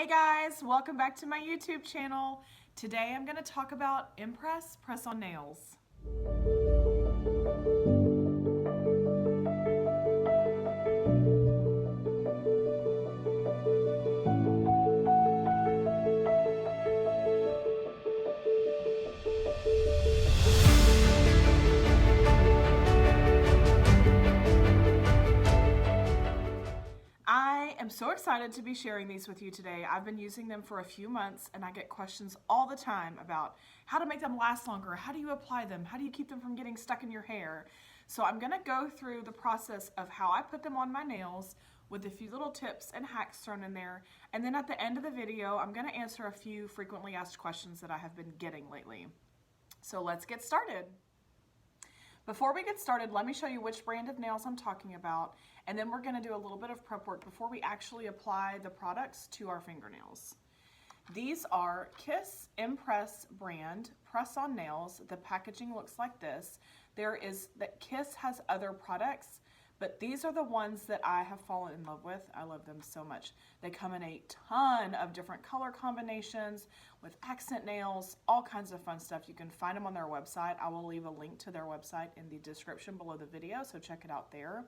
Hey guys, welcome back to my YouTube channel. Today I'm going to talk about Impress press-on nails. I am so excited to be sharing these with you today. I've been using them for a few months and I get questions all the time about how to make them last longer, how do you apply them, how do you keep them from getting stuck in your hair. So I'm going to go through the process of how I put them on my nails with a few little tips and hacks thrown in there. And then at the end of the video, I'm going to answer a few frequently asked questions that I have been getting lately. So let's get started. Before we get started, let me show you which brand of nails I'm talking about, and then we're going to do a little bit of prep work before we actually apply the products to our fingernails. These are Kiss Impress brand press-on nails. The packaging looks like this. Kiss has other products, but these are the ones that I have fallen in love with. I love them so much. They come in a ton of different color combinations with accent nails, all kinds of fun stuff. You can find them on their website. I will leave a link to their website in the description below the video, so check it out there.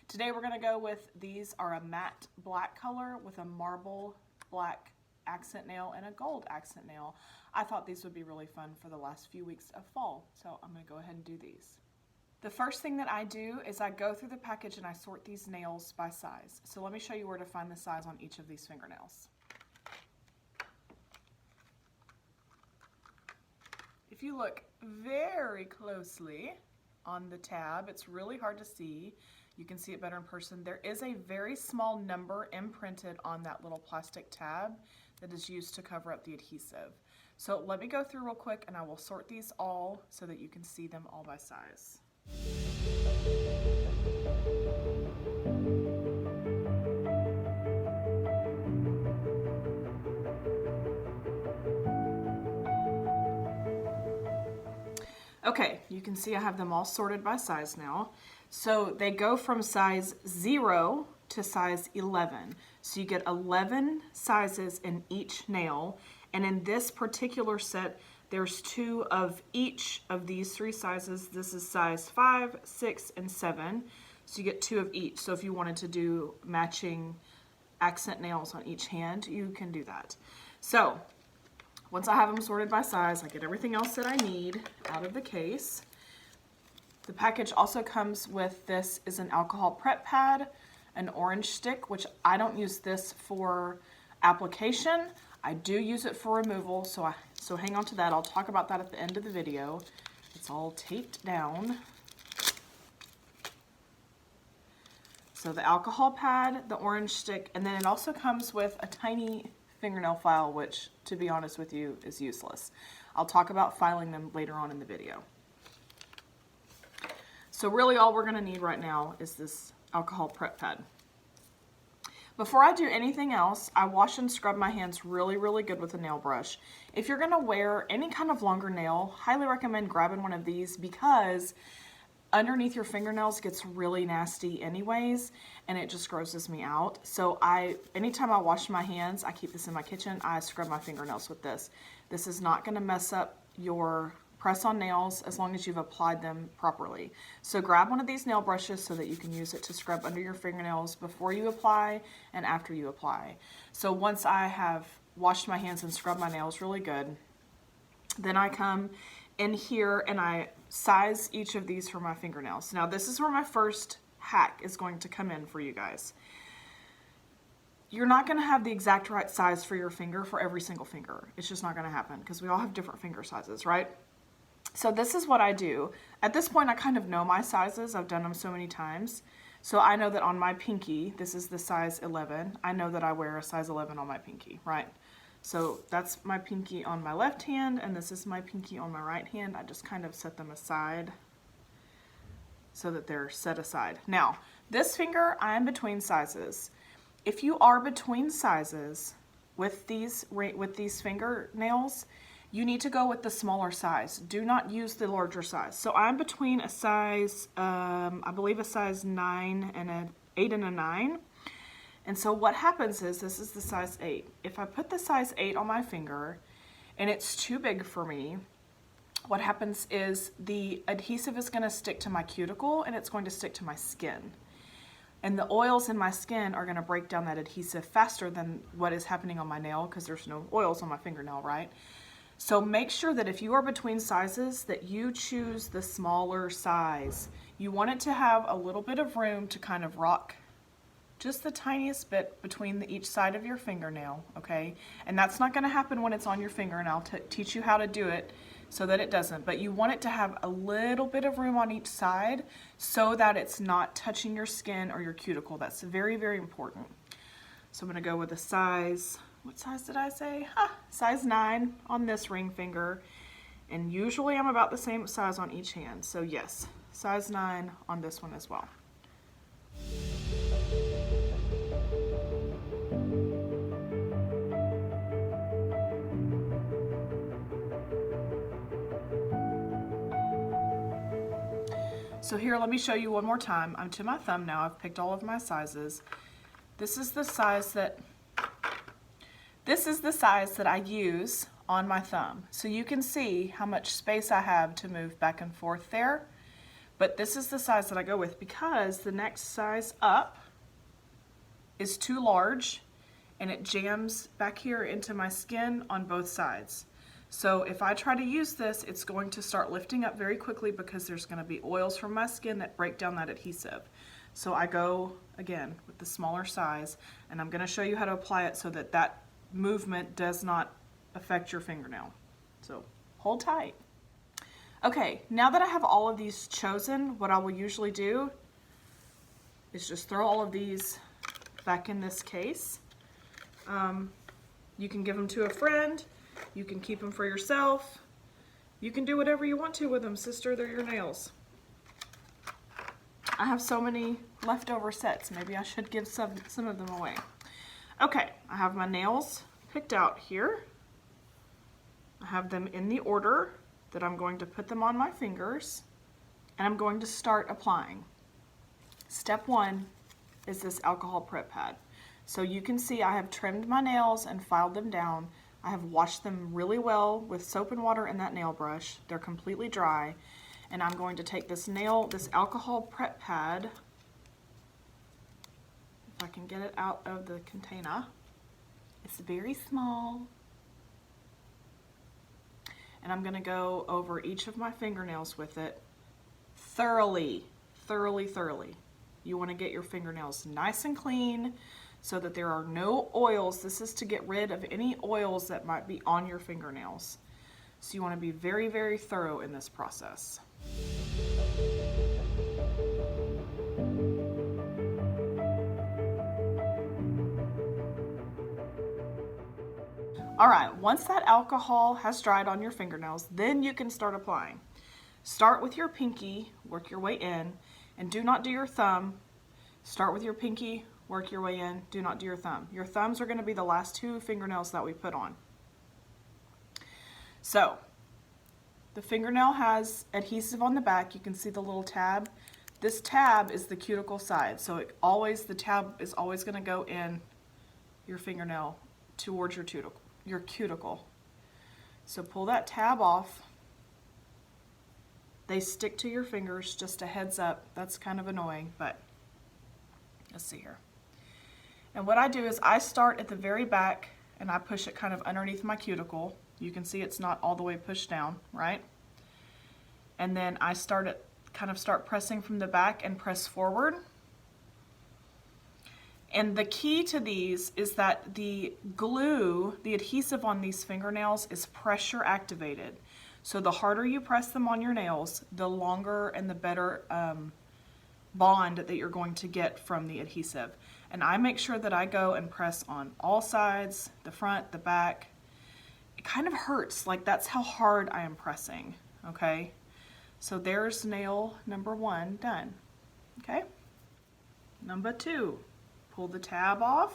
Today we're gonna go with, these are a matte black color with a marble black accent nail and a gold accent nail. I thought these would be really fun for the last few weeks of fall, so I'm gonna go ahead and do these. The first thing that I do is I go through the package and I sort these nails by size. So let me show you where to find the size on each of these fingernails. If you look very closely on the tab, it's really hard to see. You can see it better in person. There is a very small number imprinted on that little plastic tab that is used to cover up the adhesive. So let me go through real quick and I will sort these all so that you can see them all by size. Okay, you can see I have them all sorted by size now. So they go from size 0 to size 11. So you get 11 sizes in each nail. And in this particular set, there's 2 of each of these 3 sizes. This is size 5, 6, and 7. So you get 2 of each. So if you wanted to do matching accent nails on each hand, you can do that. So once I have them sorted by size, I get everything else that I need out of the case. The package also comes with, this is an alcohol prep pad, an orange stick, which I don't use this for application. I do use it for removal, so hang on to that. I'll talk about that at the end of the video. It's all taped down. So the alcohol pad, the orange stick, and then it also comes with a tiny fingernail file, which, to be honest with you, is useless. I'll talk about filing them later on in the video. So really all we're gonna need right now is this alcohol prep pad. Before I do anything else, I wash and scrub my hands really, really good with a nail brush. If you're gonna wear any kind of longer nail, highly recommend grabbing one of these because underneath your fingernails gets really nasty anyways, and it just grosses me out. So anytime I wash my hands, I keep this in my kitchen, I scrub my fingernails with this. This is not gonna mess up your press-on nails as long as you've applied them properly. So grab one of these nail brushes so that you can use it to scrub under your fingernails before you apply and after you apply. So once I have washed my hands and scrubbed my nails really good, then I come in here and I size each of these for my fingernails. Now this is where my first hack is going to come in for you guys. You're not going to have the exact right size for your finger for every single finger. It's just not going to happen because we all have different finger sizes, right? So this is what I do. At this point, I kind of know my sizes. I've done them so many times. So I know that on my pinky, this is the size 11. I know that I wear a size 11 on my pinky, right? So that's my pinky on my left hand, and this is my pinky on my right hand. I just kind of set them aside so that they're set aside. Now, this finger, I am between sizes. If you are between sizes with these fingernails, you need to go with the smaller size. Do not use the larger size. So I'm between a size, I believe a size 9 and an 8 and a 9. And so what happens is, this is the size 8. If I put the size 8 on my finger and it's too big for me, what happens is the adhesive is going to stick to my cuticle and it's going to stick to my skin. And the oils in my skin are going to break down that adhesive faster than what is happening on my nail, because there's no oils on my fingernail, right? So make sure that if you are between sizes that you choose the smaller size. You want it to have a little bit of room to kind of rock just the tiniest bit between each side of your fingernail, okay? And that's not going to happen when it's on your finger, and I'll teach you how to do it so that it doesn't. But you want it to have a little bit of room on each side so that it's not touching your skin or your cuticle. That's very, very important. So I'm going to go with a size, what size did I say? Size 9 on this ring finger. And usually I'm about the same size on each hand. So yes, size 9 on this one as well. So here, let me show you one more time. I'm to my thumb now. I've picked all of my sizes. This is the size that I use on my thumb. So you can see how much space I have to move back and forth there. But this is the size that I go with because the next size up is too large and it jams back here into my skin on both sides. So if I try to use this, it's going to start lifting up very quickly because there's going to be oils from my skin that break down that adhesive. So I go, again, with the smaller size, and I'm going to show you how to apply it so that that movement does not affect your fingernail. So hold tight. Okay, now that I have all of these chosen, what I will usually do is just throw all of these back in this case. You can give them to a friend. You can keep them for yourself. You can do whatever you want to with them, sister. They're your nails. I have so many leftover sets. Maybe I should give some of them away. Okay, I have my nails picked out here. I have them in the order that I'm going to put them on my fingers, and I'm going to start applying. Step 1 is this alcohol prep pad. So you can see I have trimmed my nails and filed them down. I have washed them really well with soap and water and that nail brush. They're completely dry. And I'm going to take this alcohol prep pad, if I can get it out of the container. It's very small. And I'm gonna go over each of my fingernails with it thoroughly. You wanna get your fingernails nice and clean so that there are no oils. This is to get rid of any oils that might be on your fingernails. So you want to be very, very thorough in this process. All right, once that alcohol has dried on your fingernails, then you can start applying. Start with your pinky, work your way in, and do not do your thumb. Start with your pinky, work your way in, do not do your thumb. Your thumbs are going to be the last 2 fingernails that we put on. So, the fingernail has adhesive on the back. You can see the little tab. This tab is the cuticle side, so the tab is always going to go in your fingernail towards your cuticle. So pull that tab off. They stick to your fingers, just a heads up. That's kind of annoying, but let's see here. And what I do is I start at the very back and I push it kind of underneath my cuticle. You can see it's not all the way pushed down, right? And then I start pressing from the back and press forward. And the key to these is that the glue, the adhesive on these fingernails is pressure activated. So the harder you press them on your nails, the longer and the better bond that you're going to get from the adhesive. And I make sure that I go and press on all sides, the front, the back. It kind of hurts, like that's how hard I am pressing, okay? So there's nail number 1 done, okay? Number 2, pull the tab off.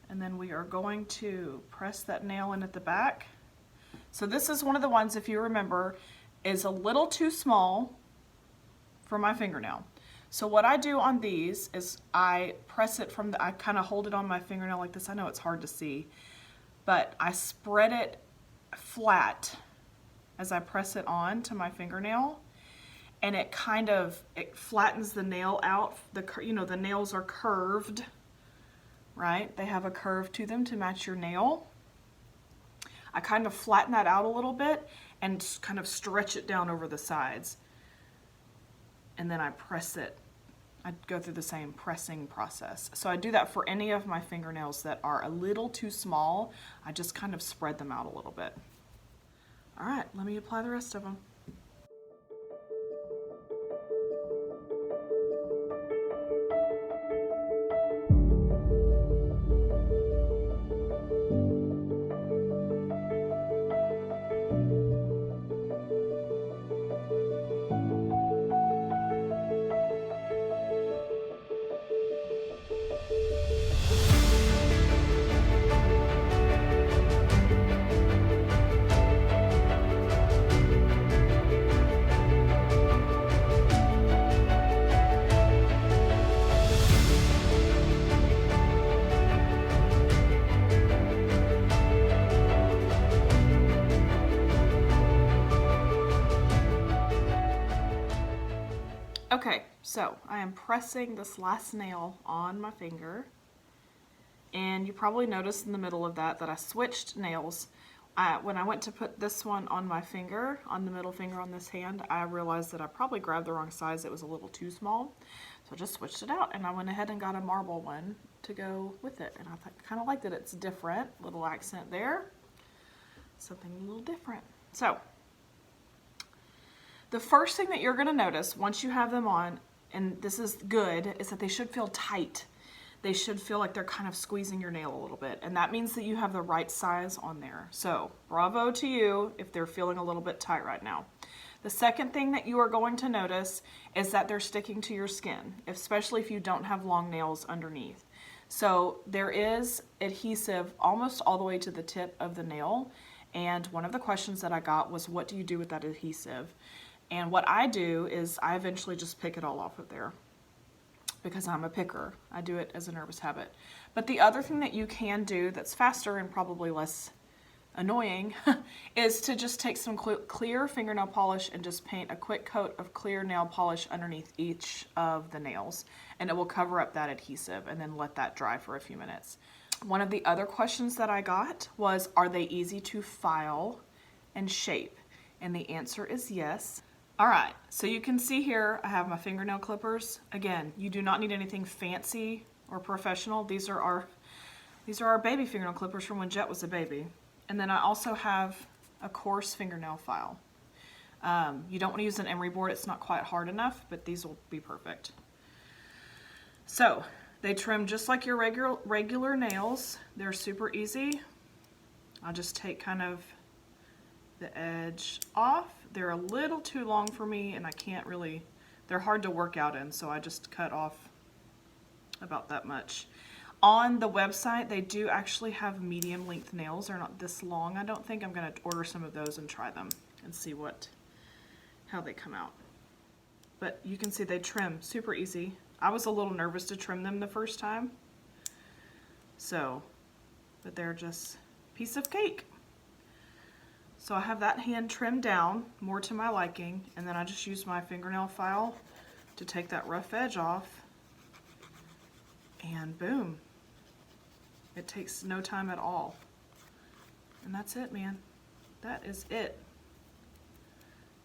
And then we are going to press that nail in at the back. So this is one of the ones, if you remember, is a little too small for my fingernail. So what I do on these is I press it from I kind of hold it on my fingernail like this. I know it's hard to see, but I spread it flat as I press it on to my fingernail, and it flattens the nail out. The nails are curved, right? They have a curve to them to match your nail. I kind of flatten that out a little bit and kind of stretch it down over the sides. And then I press it. I go through the same pressing process. So I do that for any of my fingernails that are a little too small. I just kind of spread them out a little bit. All right, let me apply the rest of them. Okay, so I am pressing this last nail on my finger, and you probably noticed in the middle of that I switched nails. When I went to put this one on my finger, on the middle finger on this hand, I realized that I probably grabbed the wrong size. It was a little too small, so I just switched it out, and I went ahead and got a marble one to go with it, and I kind of like that it's different, little accent there, something a little different. So the first thing that you're going to notice once you have them on, and this is good, is that they should feel tight. They should feel like they're kind of squeezing your nail a little bit, and that means that you have the right size on there. So bravo to you if they're feeling a little bit tight right now. The second thing that you are going to notice is that they're sticking to your skin, especially if you don't have long nails underneath. So there is adhesive almost all the way to the tip of the nail, and one of the questions that I got was, what do you do with that adhesive? And what I do is I eventually just pick it all off of there because I'm a picker. I do it as a nervous habit. But the other thing that you can do that's faster and probably less annoying is to just take some clear fingernail polish and just paint a quick coat of clear nail polish underneath each of the nails, and it will cover up that adhesive, and then let that dry for a few minutes. One of the other questions that I got was, are they easy to file and shape? And the answer is yes. All right, so you can see here I have my fingernail clippers. Again, you do not need anything fancy or professional. These are our baby fingernail clippers from when Jet was a baby. And then I also have a coarse fingernail file. You don't want to use an emery board. It's not quite hard enough, but these will be perfect. So they trim just like your regular nails. They're super easy. I'll just take kind of the edge off. They're a little too long for me, and I can't really, they're hard to work out in, so I just cut off about that much. On the website, they do actually have medium length nails. They're not this long, I don't think. I'm going to order some of those and try them and see how they come out. But you can see they trim super easy. I was a little nervous to trim them the first time. But they're just a piece of cake. So I have that hand trimmed down more to my liking, and then I just use my fingernail file to take that rough edge off, and boom. It takes no time at all. And that's it, man. That is it.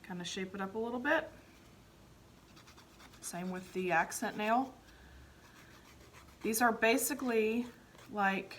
Kind of shape it up a little bit. Same with the accent nail. These are basically like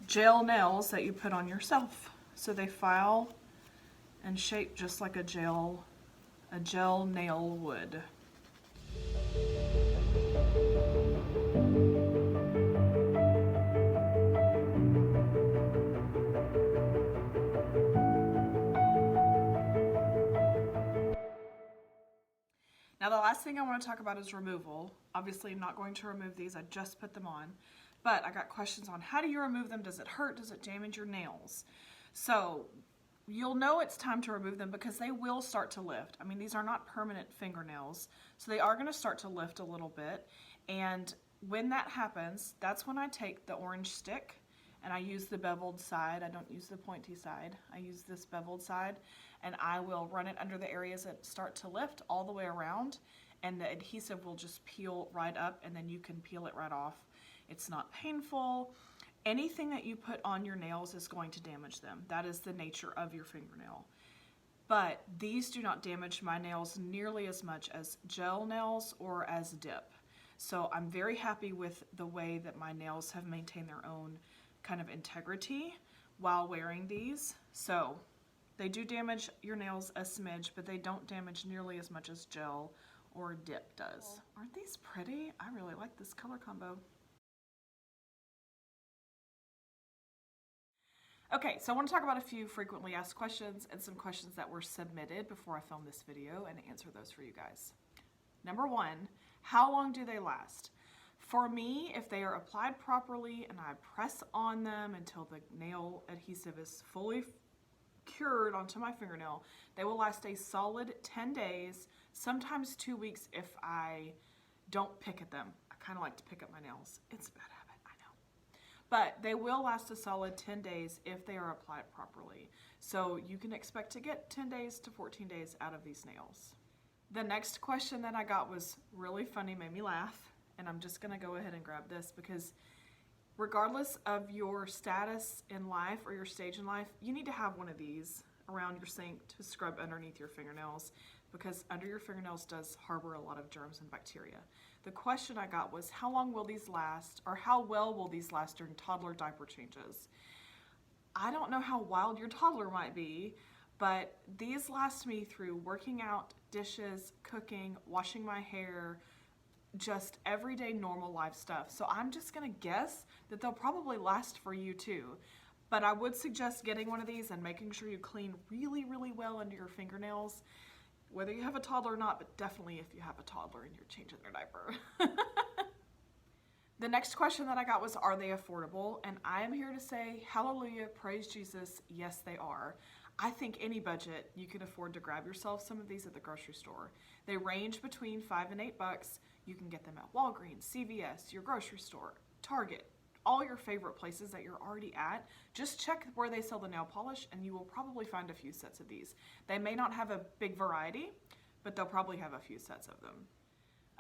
gel nails that you put on yourself. So they file and shape just like a gel nail would. Now the last thing I want to talk about is removal. Obviously I'm not going to remove these, I just put them on. But I got questions on how do you remove them? Does it hurt? Does it damage your nails? So you'll know it's time to remove them because they will start to lift. I mean, these are not permanent fingernails, so they are going to start to lift a little bit. And when that happens, that's when I take the orange stick and I use the beveled side. I don't use the pointy side. I use this beveled side, and I will run it under the areas that start to lift all the way around, and the adhesive will just peel right up, and then you can peel it right off. It's not painful. Anything that you put on your nails is going to damage them. That is the nature of your fingernail. But these do not damage my nails nearly as much as gel nails or as dip. So I'm very happy with the way that my nails have maintained their own kind of integrity while wearing these. So they do damage your nails a smidge, but they don't damage nearly as much as gel or dip does. Aren't these pretty? I really like this color combo. Okay, so I want to talk about a few frequently asked questions and some questions that were submitted before I filmed this video and answer those for you guys. Number one, how long do they last? For me, if they are applied properly and I press on them until the nail adhesive is fully cured onto my fingernail, they will last a solid 10 days, sometimes 2 weeks if I don't pick at them. I kind of like to pick up my nails. It's a bad habit, I know. But they will last a solid 10 days if they are applied properly. So you can expect to get 10 days to 14 days out of these nails. The next question that I got was really funny, made me laugh, and I'm just gonna go ahead and grab this because regardless of your status in life or your stage in life, you need to have one of these around your sink to scrub underneath your fingernails because under your fingernails does harbor a lot of germs and bacteria. The question I got was, how long will these last, or how well will these last during toddler diaper changes? I don't know how wild your toddler might be, but these last me through working out, dishes, cooking, washing my hair, just everyday normal life stuff. So I'm just gonna guess that they'll probably last for you too. But I would suggest getting one of these and making sure you clean really, really well under your fingernails, whether you have a toddler or not, but definitely if you have a toddler and you're changing their diaper. The next question that I got was, are they affordable? And I am here to say, hallelujah, praise Jesus, yes they are. I think any budget you can afford to grab yourself some of these at the grocery store. They range between $5 and $8. You can get them at Walgreens, CVS, your grocery store, Target, all your favorite places that you're already at. Just check where they sell the nail polish and you will probably find a few sets of these. They may not have a big variety, but they'll probably have a few sets of them.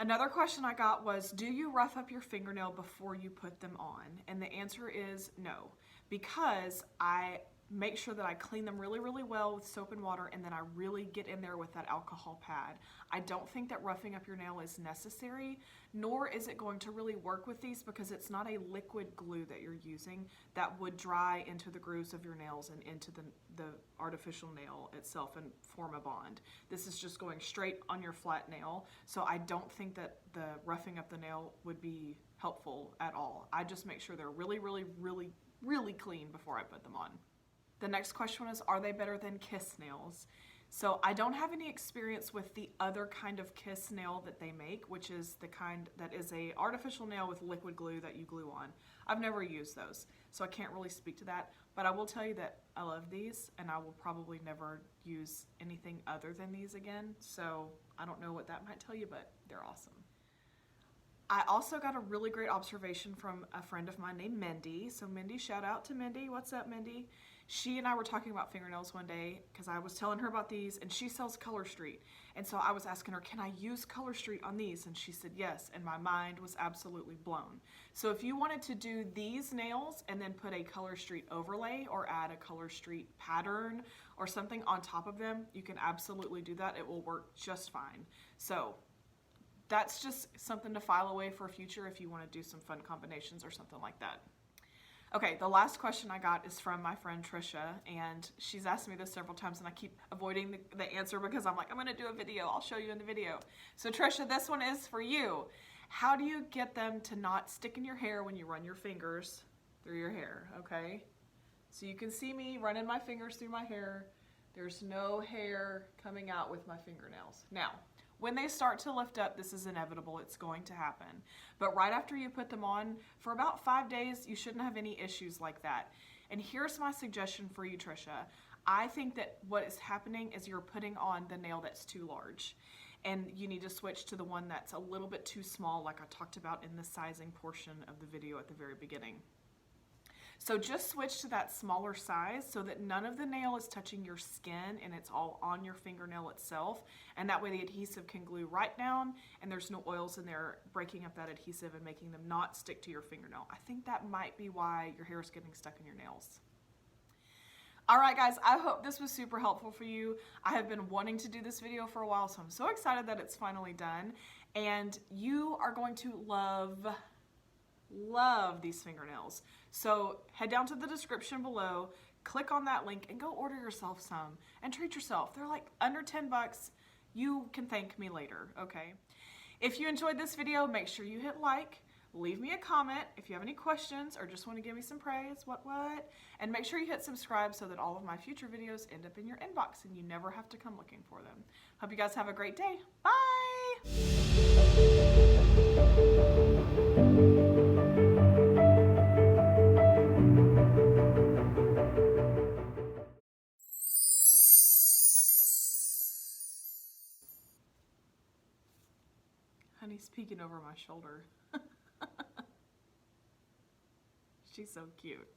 Another question I got was, do you rough up your fingernail before you put them on? And the answer is no, because I make sure that I clean them really, really well with soap and water, and then I really get in there with that alcohol pad. I don't think that roughing up your nail is necessary, nor is it going to really work with these because it's not a liquid glue that you're using that would dry into the grooves of your nails and into the artificial nail itself and form a bond. This is just going straight on your flat nail, so I don't think that the roughing up the nail would be helpful at all. I just make sure they're really, really, really, really clean before I put them on. The next question is, are they better than kiss nails? So I don't have any experience with the other kind of kiss nail that they make, which is the kind that is a artificial nail with liquid glue that you glue on. I've never used those, so I can't really speak to that, but I will tell you that I love these and I will probably never use anything other than these again. So I don't know what that might tell you, but they're awesome. I also got a really great observation from a friend of mine named Mindy. So Mindy, shout out to Mindy. What's up, Mindy? She and I were talking about fingernails one day because I was telling her about these, and she sells Color Street. And so I was asking her, can I use Color Street on these? And she said yes, and my mind was absolutely blown. So if you wanted to do these nails and then put a Color Street overlay or add a Color Street pattern or something on top of them, you can absolutely do that. It will work just fine. So that's just something to file away for future if you want to do some fun combinations or something like that. Okay, the last question I got is from my friend Trisha, and she's asked me this several times and I keep avoiding the answer because I'm like, I'm going to do a video. I'll show you in the video. So Trisha, this one is for you. How do you get them to not stick in your hair when you run your fingers through your hair, okay? So you can see me running my fingers through my hair. There's no hair coming out with my fingernails. Now, when they start to lift up, this is inevitable, it's going to happen. But right after you put them on, for about 5 days, you shouldn't have any issues like that. And here's my suggestion for you, Trisha. I think that what is happening is you're putting on the nail that's too large, and you need to switch to the one that's a little bit too small, like I talked about in the sizing portion of the video at the very beginning. So just switch to that smaller size so that none of the nail is touching your skin and it's all on your fingernail itself. And that way the adhesive can glue right down and there's no oils in there breaking up that adhesive and making them not stick to your fingernail. I think that might be why your hair is getting stuck in your nails. All right, guys, I hope this was super helpful for you. I have been wanting to do this video for a while, so I'm so excited that it's finally done. And you are going to love these fingernails. So head down to the description below, click on that link and go order yourself some and treat yourself. They're like under 10 bucks. You can thank me later, okay? If you enjoyed this video, make sure you hit like, leave me a comment if you have any questions or just want to give me some praise, and make sure you hit subscribe so that all of my future videos end up in your inbox and you never have to come looking for them. Hope you guys have a great day. Bye! Honey's peeking over my shoulder. She's so cute.